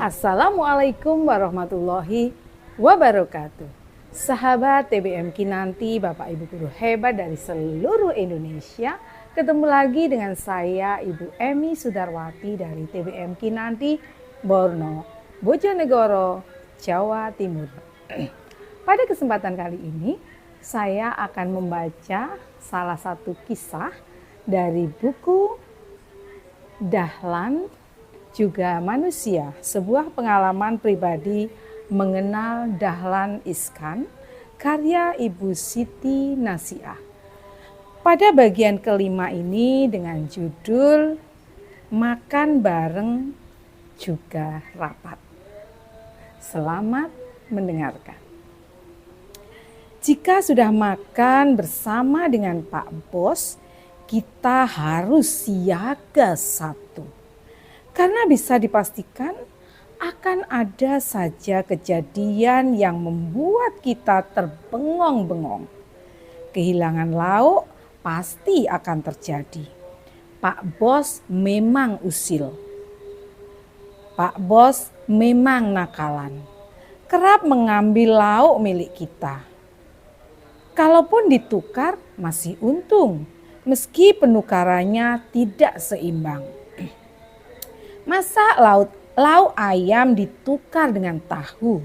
Assalamualaikum warahmatullahi wabarakatuh. Sahabat TBM Kinanti, Bapak Ibu guru hebat dari seluruh Indonesia. Ketemu lagi dengan saya Ibu Emi Sudarwati dari TBM Kinanti, Borno, Bojonegoro, Jawa Timur. Pada kesempatan kali ini saya akan membaca salah satu kisah dari buku Dahlan juga Manusia, sebuah pengalaman pribadi mengenal Dahlan Iskan, karya Ibu Siti Nasiah. Pada bagian kelima ini dengan judul Makan Bareng Juga Rapat. Selamat mendengarkan. Jika sudah makan bersama dengan Pak Bos, kita harus siaga satu. Karena bisa dipastikan akan ada saja kejadian yang membuat kita terbengong-bengong. Kehilangan lauk pasti akan terjadi. Pak Bos memang usil. Pak Bos memang nakalan. Kerap mengambil lauk milik kita. Kalaupun ditukar masih untung, meski penukarannya tidak seimbang. Masa lauk ayam ditukar dengan tahu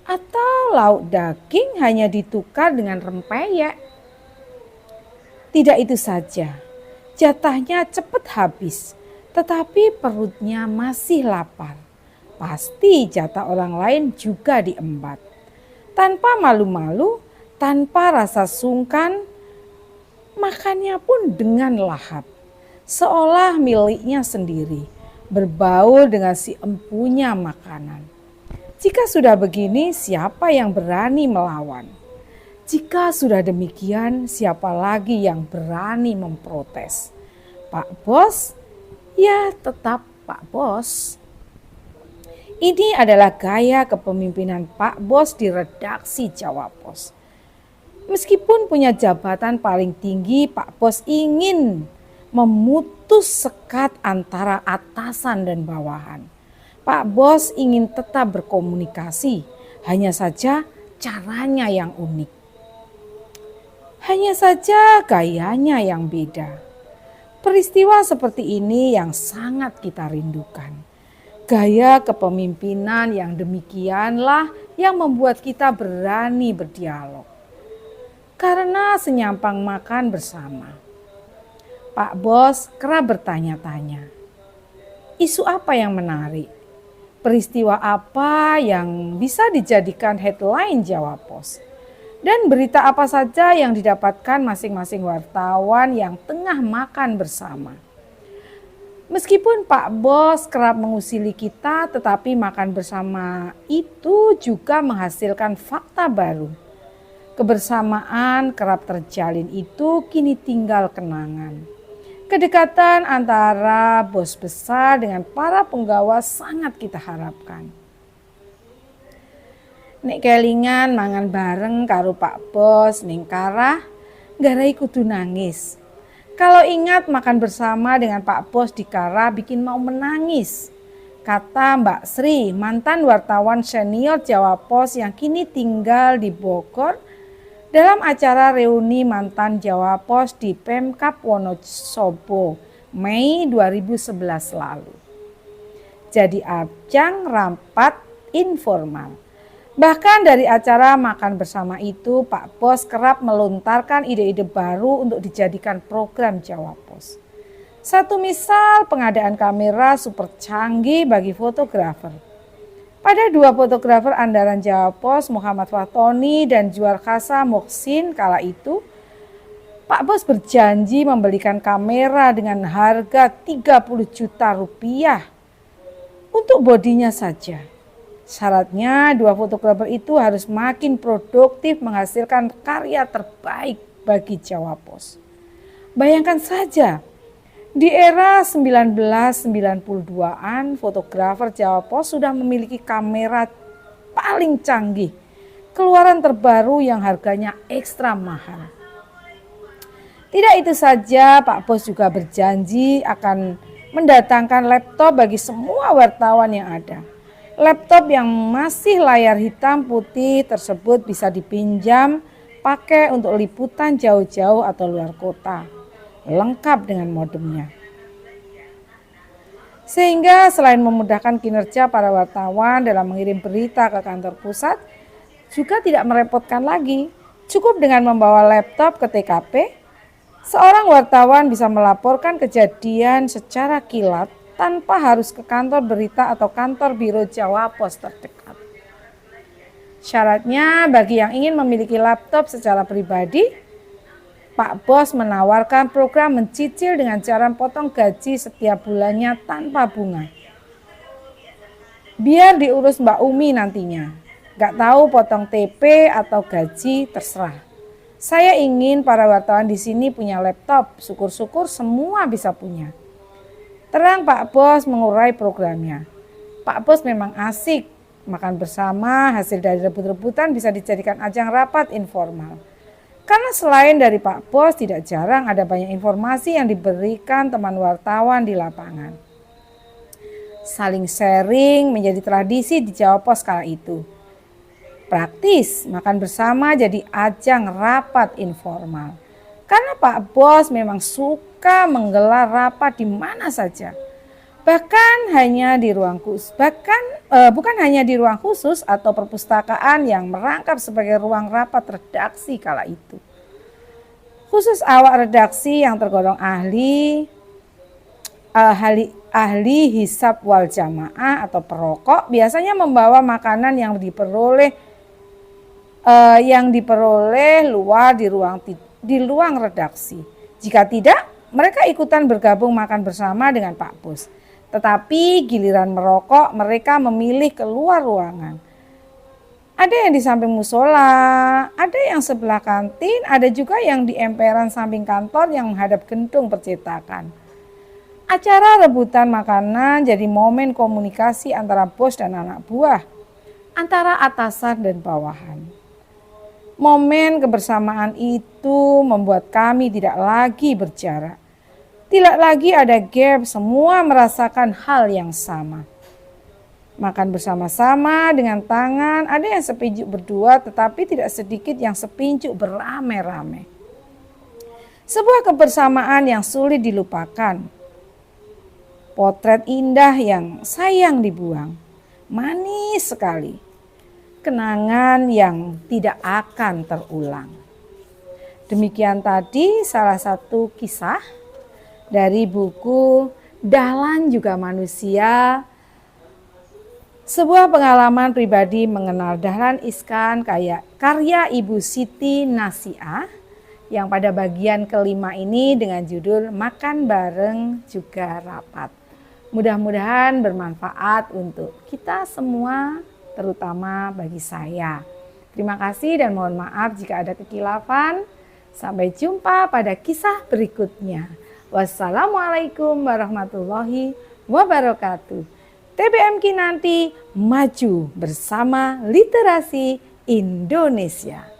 atau lauk daging hanya ditukar dengan rempeyek? Tidak itu saja, jatahnya cepat habis, tetapi perutnya masih lapar. Pasti jatah orang lain juga diembat. Tanpa malu-malu, tanpa rasa sungkan, makannya pun dengan lahap, seolah miliknya sendiri. Berbaur dengan si empunya makanan. Jika sudah begini, siapa yang berani melawan? Jika sudah demikian, siapa lagi yang berani memprotes? Pak Bos, ya tetap Pak Bos. Ini adalah gaya kepemimpinan Pak Bos di redaksi Jawa Pos. Meskipun punya jabatan paling tinggi, Pak Bos ingin memutus sekat antara atasan dan bawahan. Pak Bos ingin tetap berkomunikasi, hanya saja caranya yang unik. Hanya saja gayanya yang beda. Peristiwa seperti ini yang sangat kita rindukan. Gaya kepemimpinan yang demikianlah yang membuat kita berani berdialog. Karena senyampang makan bersama. Pak Bos kerap bertanya-tanya, isu apa yang menarik? Peristiwa apa yang bisa dijadikan headline Jawa Pos? Dan berita apa saja yang didapatkan masing-masing wartawan yang tengah makan bersama? Meskipun Pak Bos kerap mengusili kita, tetapi makan bersama itu juga menghasilkan fakta baru. Kebersamaan kerap terjalin itu kini tinggal kenangan. Kedekatan antara bos besar dengan para penggawa sangat kita harapkan. Nek kelingan mangan bareng karo Pak Bos ning Karah, garai kudu nangis. Kalau ingat makan bersama dengan Pak Bos di Karah bikin mau menangis. Kata Mbak Sri, mantan wartawan senior Jawa Pos yang kini tinggal di Bogor, dalam acara reuni mantan Jawa Pos di Pemkab Wonosobo Mei 2011 lalu. Jadi ajang rapat informal. Bahkan dari acara makan bersama itu, Pak Bos kerap melontarkan ide-ide baru untuk dijadikan program Jawa Pos. Satu misal pengadaan kamera super canggih bagi fotografer. Pada dua fotografer andalan Jawa Pos, Muhammad Fatoni dan Juar Khasa Moksin kala itu, Pak Bos berjanji membelikan kamera dengan harga 30 juta rupiah untuk bodinya saja. Syaratnya dua fotografer itu harus makin produktif menghasilkan karya terbaik bagi Jawa Pos. Bayangkan saja, di era 1992-an, fotografer Jawa Pos sudah memiliki kamera paling canggih, keluaran terbaru yang harganya ekstra mahal. Tidak itu saja, Pak Bos juga berjanji akan mendatangkan laptop bagi semua wartawan yang ada. Laptop yang masih layar hitam putih tersebut bisa dipinjam pakai untuk liputan jauh-jauh atau luar kota, lengkap dengan modemnya. Sehingga selain memudahkan kinerja para wartawan dalam mengirim berita ke kantor pusat, juga tidak merepotkan lagi. Cukup dengan membawa laptop ke TKP, seorang wartawan bisa melaporkan kejadian secara kilat tanpa harus ke kantor berita atau kantor biro Jawa Pos terdekat. Syaratnya bagi yang ingin memiliki laptop secara pribadi, Pak Bos menawarkan program mencicil dengan cara potong gaji setiap bulannya tanpa bunga. Biar diurus Mbak Umi nantinya. Gak tahu potong TP atau gaji, terserah. Saya ingin para wartawan di sini punya laptop, syukur-syukur semua bisa punya. Terang Pak Bos mengurai programnya. Pak Bos memang asik, makan bersama, hasil dari rebut-rebutan bisa dijadikan ajang rapat informal. Karena selain dari Pak Bos, tidak jarang ada banyak informasi yang diberikan teman wartawan di lapangan. Saling sharing menjadi tradisi di Jawa Pos kala itu. Praktis, makan bersama jadi ajang rapat informal. Karena Pak Bos memang suka menggelar rapat di mana saja. Bukan hanya di ruang khusus atau perpustakaan yang merangkap sebagai ruang rapat redaksi kala itu. Khusus awak redaksi yang tergolong ahli hisab wal jamaah atau perokok biasanya membawa makanan yang diperoleh luar di ruang redaksi. Jika tidak, mereka ikutan bergabung makan bersama dengan Pak Bos. Tetapi giliran merokok, mereka memilih keluar ruangan. Ada yang di samping musola, ada yang sebelah kantin, ada juga yang di emperan samping kantor yang menghadap gedung percetakan. Acara rebutan makanan jadi momen komunikasi antara bos dan anak buah, antara atasan dan bawahan. Momen kebersamaan itu membuat kami tidak lagi berjarak. Tidak lagi ada gap, semua merasakan hal yang sama. Makan bersama-sama dengan tangan, ada yang sepinjuk berdua tetapi tidak sedikit yang sepinjuk beramai-ramai. Sebuah kebersamaan yang sulit dilupakan. Potret indah yang sayang dibuang. Manis sekali. Kenangan yang tidak akan terulang. Demikian tadi salah satu kisah dari buku Dahlan Juga Manusia, sebuah pengalaman pribadi mengenal Dahlan Iskan karya Ibu Siti Nasiah yang pada bagian kelima ini dengan judul Makan Bareng Juga Rapat. Mudah-mudahan bermanfaat untuk kita semua, terutama bagi saya. Terima kasih dan mohon maaf jika ada kekilafan. Sampai jumpa pada kisah berikutnya. Wassalamualaikum warahmatullahi wabarakatuh. TBM Kinanti maju bersama literasi Indonesia.